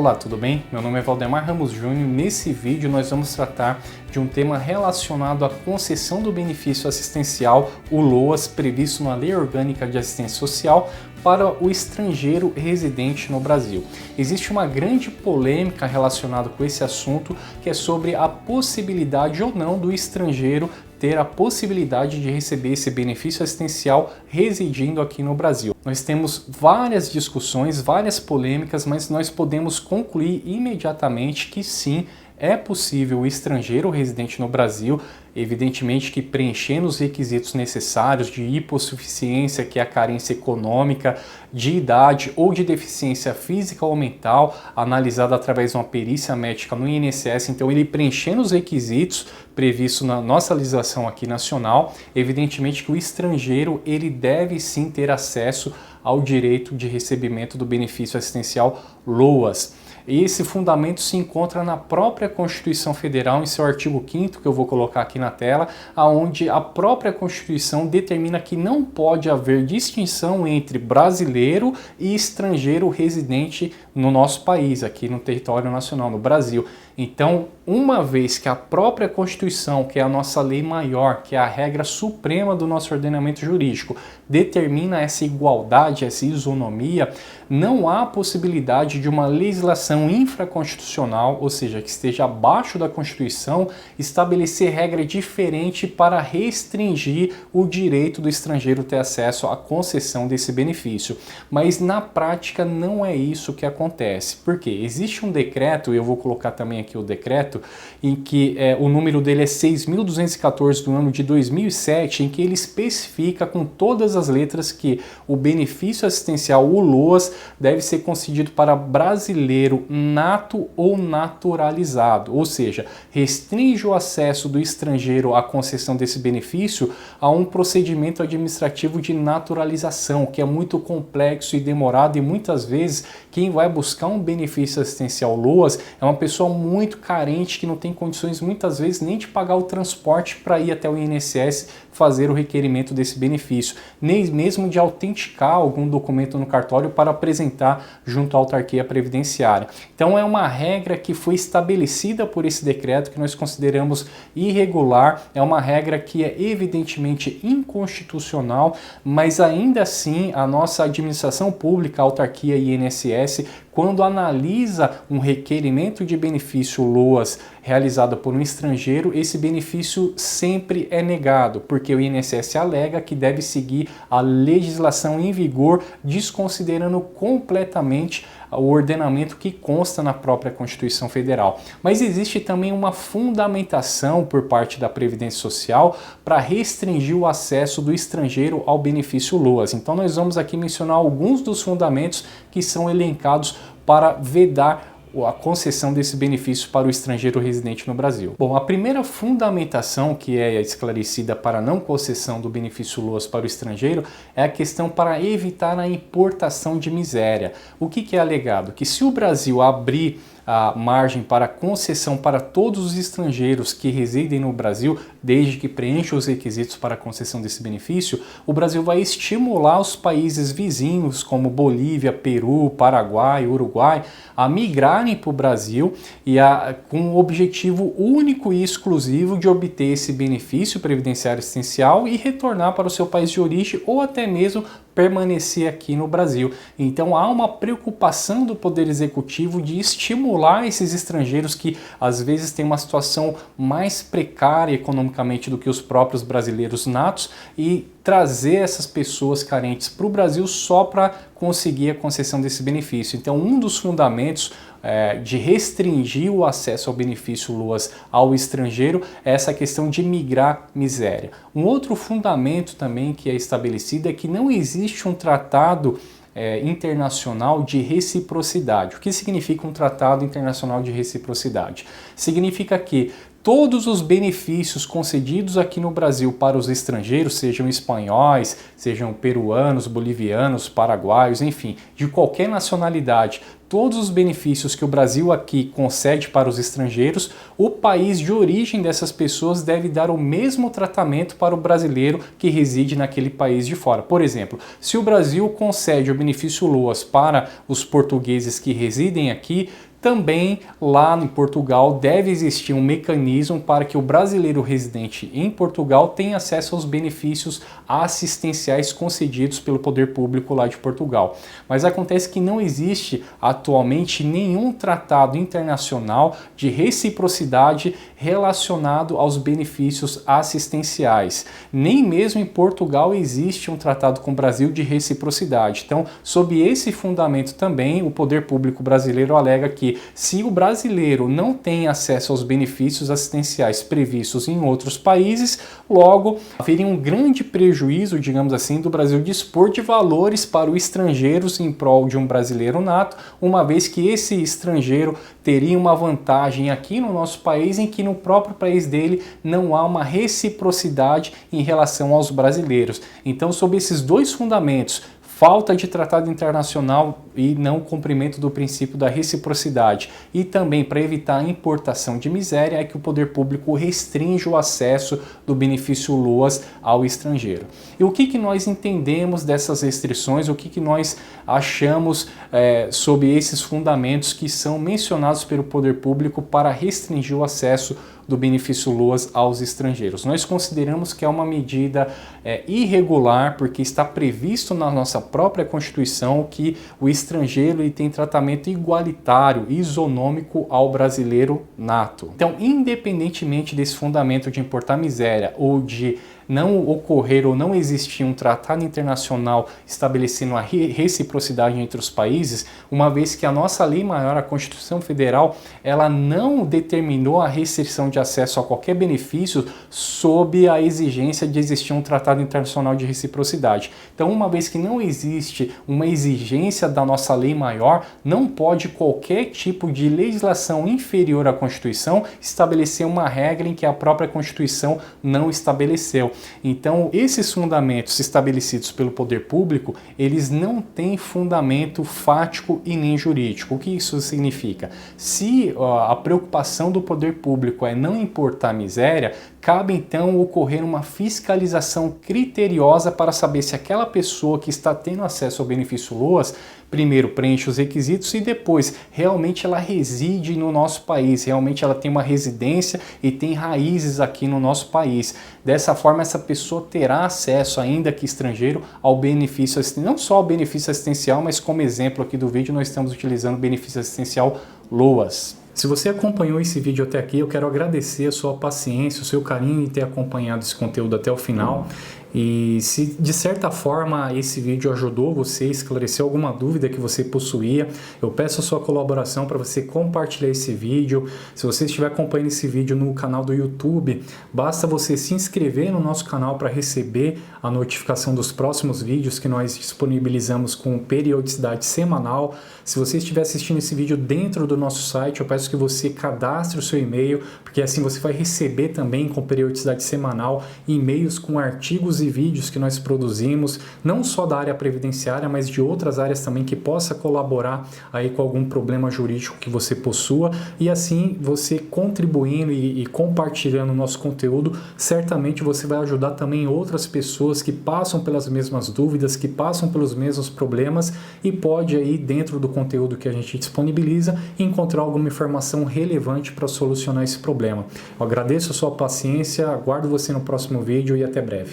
Olá, tudo bem? Meu nome é Valdemar Ramos Júnior. Nesse vídeo nós vamos tratar de um tema relacionado à concessão do benefício assistencial, o LOAS, previsto na Lei Orgânica de Assistência Social para o estrangeiro residente no Brasil. Existe uma grande polêmica relacionada com esse assunto, que é sobre a possibilidade ou não do estrangeiro ter a possibilidade de receber esse benefício assistencial residindo aqui no Brasil. Nós temos várias discussões, várias polêmicas, mas nós podemos concluir imediatamente que sim, é possível o estrangeiro residente no Brasil, evidentemente que preenchendo os requisitos necessários de hipossuficiência, que é a carência econômica, de idade ou de deficiência física ou mental, analisada através de uma perícia médica no INSS. Então ele preenchendo os requisitos previstos na nossa legislação aqui nacional, evidentemente que o estrangeiro ele deve sim ter acesso ao direito de recebimento do benefício assistencial LOAS. Esse fundamento se encontra na própria Constituição Federal, em seu artigo 5º, que eu vou colocar aqui na tela, onde a própria Constituição determina que não pode haver distinção entre brasileiro e estrangeiro residente no nosso país, aqui no território nacional, no Brasil. Então, uma vez que a própria Constituição, que é a nossa lei maior, que é a regra suprema do nosso ordenamento jurídico, determina essa igualdade, essa isonomia, não há possibilidade de uma legislação infraconstitucional, ou seja, que esteja abaixo da Constituição, estabelecer regra diferente para restringir o direito do estrangeiro ter acesso à concessão desse benefício. Mas na prática não é isso que acontece. Por quê? Existe um decreto, e eu vou colocar também aqui o decreto, em que o número dele é 6.214 do ano de 2007, em que ele especifica com todas as letras que o benefício assistencial, o LOAS, deve ser concedido para brasileiro nato ou naturalizado, ou seja, restringe o acesso do estrangeiro à concessão desse benefício a um procedimento administrativo de naturalização, que é muito complexo e demorado, e muitas vezes quem vai buscar um benefício assistencial LOAS é uma pessoa muito carente que não tem condições muitas vezes nem de pagar o transporte para ir até o INSS fazer o requerimento desse benefício, nem mesmo de autenticar algum documento no cartório para apresentar junto à autarquia previdenciária. Então é uma regra que foi estabelecida por esse decreto que nós consideramos irregular, é uma regra que é evidentemente inconstitucional, mas ainda assim a nossa administração pública, a autarquia e INSS, quando analisa um requerimento de benefício LOAS realizado por um estrangeiro, esse benefício sempre é negado, porque o INSS alega que deve seguir a legislação em vigor, desconsiderando completamente o ordenamento que consta na própria Constituição Federal. Mas existe também uma fundamentação por parte da Previdência Social para restringir o acesso do estrangeiro ao benefício LOAS. Então nós vamos aqui mencionar alguns dos fundamentos que são elencados para vedar a concessão desse benefício para o estrangeiro residente no Brasil. Bom, a primeira fundamentação que é esclarecida para a não concessão do benefício LOAS para o estrangeiro é a questão para evitar a importação de miséria. O que é alegado? Que se o Brasil abrir a margem para concessão para todos os estrangeiros que residem no Brasil, desde que preencham os requisitos para a concessão desse benefício, o Brasil vai estimular os países vizinhos como Bolívia, Peru, Paraguai, Uruguai a migrarem para o Brasil e com o objetivo único e exclusivo de obter esse benefício previdenciário assistencial e retornar para o seu país de origem ou até mesmo permanecer aqui no Brasil. Então há uma preocupação do Poder Executivo de estimular esses estrangeiros que às vezes têm uma situação mais precária economicamente do que os próprios brasileiros natos e trazer essas pessoas carentes para o Brasil só para conseguir a concessão desse benefício. Então um dos fundamentos de restringir o acesso ao benefício LOAS ao estrangeiro é essa questão de migrar miséria. Um outro fundamento também que é estabelecido é que não existe um tratado internacional de reciprocidade. O que significa um tratado internacional de reciprocidade? Significa que todos os benefícios concedidos aqui no Brasil para os estrangeiros, sejam espanhóis, sejam peruanos, bolivianos, paraguaios, enfim, de qualquer nacionalidade, todos os benefícios que o Brasil aqui concede para os estrangeiros, o país de origem dessas pessoas deve dar o mesmo tratamento para o brasileiro que reside naquele país de fora. Por exemplo, se o Brasil concede o benefício LOAS para os portugueses que residem aqui, Também lá em Portugal deve existir um mecanismo para que o brasileiro residente em Portugal tenha acesso aos benefícios assistenciais concedidos pelo poder público lá de Portugal. Mas acontece que não existe atualmente nenhum tratado internacional de reciprocidade relacionado aos benefícios assistenciais. Nem mesmo em Portugal existe um tratado com o Brasil de reciprocidade. Então, sob esse fundamento também, o poder público brasileiro alega que se o brasileiro não tem acesso aos benefícios assistenciais previstos em outros países, logo haveria um grande prejuízo, digamos assim, do Brasil dispor de valores para os estrangeiros em prol de um brasileiro nato, uma vez que esse estrangeiro teria uma vantagem aqui no nosso país em que no próprio país dele não há uma reciprocidade em relação aos brasileiros. Então, sob esses dois fundamentos, falta de tratado internacional e não cumprimento do princípio da reciprocidade, e também para evitar a importação de miséria, é que o poder público restringe o acesso do benefício LOAS ao estrangeiro. E o que nós entendemos dessas restrições, o que nós achamos sobre esses fundamentos que são mencionados pelo poder público para restringir o acesso do benefício LOAS aos estrangeiros? Nós consideramos que é uma medida irregular, porque está previsto na nossa própria Constituição que o estrangeiro ele tem tratamento igualitário, isonômico ao brasileiro nato. Então, independentemente desse fundamento de importar miséria ou de não ocorrer ou não existir um tratado internacional estabelecendo a reciprocidade entre os países, uma vez que a nossa lei maior, a Constituição Federal, ela não determinou a restrição de acesso a qualquer benefício sob a exigência de existir um tratado internacional de reciprocidade. Então, uma vez que não existe uma exigência da nossa lei maior, não pode qualquer tipo de legislação inferior à Constituição estabelecer uma regra em que a própria Constituição não estabeleceu. Então, esses fundamentos estabelecidos pelo poder público, eles não têm fundamento fático e nem jurídico. O que isso significa? Se a preocupação do poder público é não importar miséria, cabe então ocorrer uma fiscalização criteriosa para saber se aquela pessoa que está tendo acesso ao benefício LOAS, primeiro preenche os requisitos e depois realmente ela reside no nosso país, realmente ela tem uma residência e tem raízes aqui no nosso país. Dessa forma, essa pessoa terá acesso, ainda que estrangeiro, ao benefício assistencial, não só ao benefício assistencial, mas como exemplo aqui do vídeo nós estamos utilizando o benefício assistencial LOAS. Se você acompanhou esse vídeo até aqui, eu quero agradecer a sua paciência, o seu carinho em ter acompanhado esse conteúdo até o final. E se de certa forma esse vídeo ajudou você a esclarecer alguma dúvida que você possuía, eu peço a sua colaboração para você compartilhar esse vídeo. Se você estiver acompanhando esse vídeo no canal do YouTube, basta você se inscrever no nosso canal para receber a notificação dos próximos vídeos que nós disponibilizamos com periodicidade semanal. Se você estiver assistindo esse vídeo dentro do nosso site, eu peço que você cadastre o seu e-mail, porque assim você vai receber também com periodicidade semanal e-mails com artigos e vídeos que nós produzimos, não só da área previdenciária, mas de outras áreas também que possa colaborar aí com algum problema jurídico que você possua, e assim você contribuindo e compartilhando o nosso conteúdo, certamente você vai ajudar também outras pessoas que passam pelas mesmas dúvidas, que passam pelos mesmos problemas e pode aí dentro do conteúdo que a gente disponibiliza encontrar alguma informação relevante para solucionar esse problema. Eu agradeço a sua paciência, aguardo você no próximo vídeo e até breve.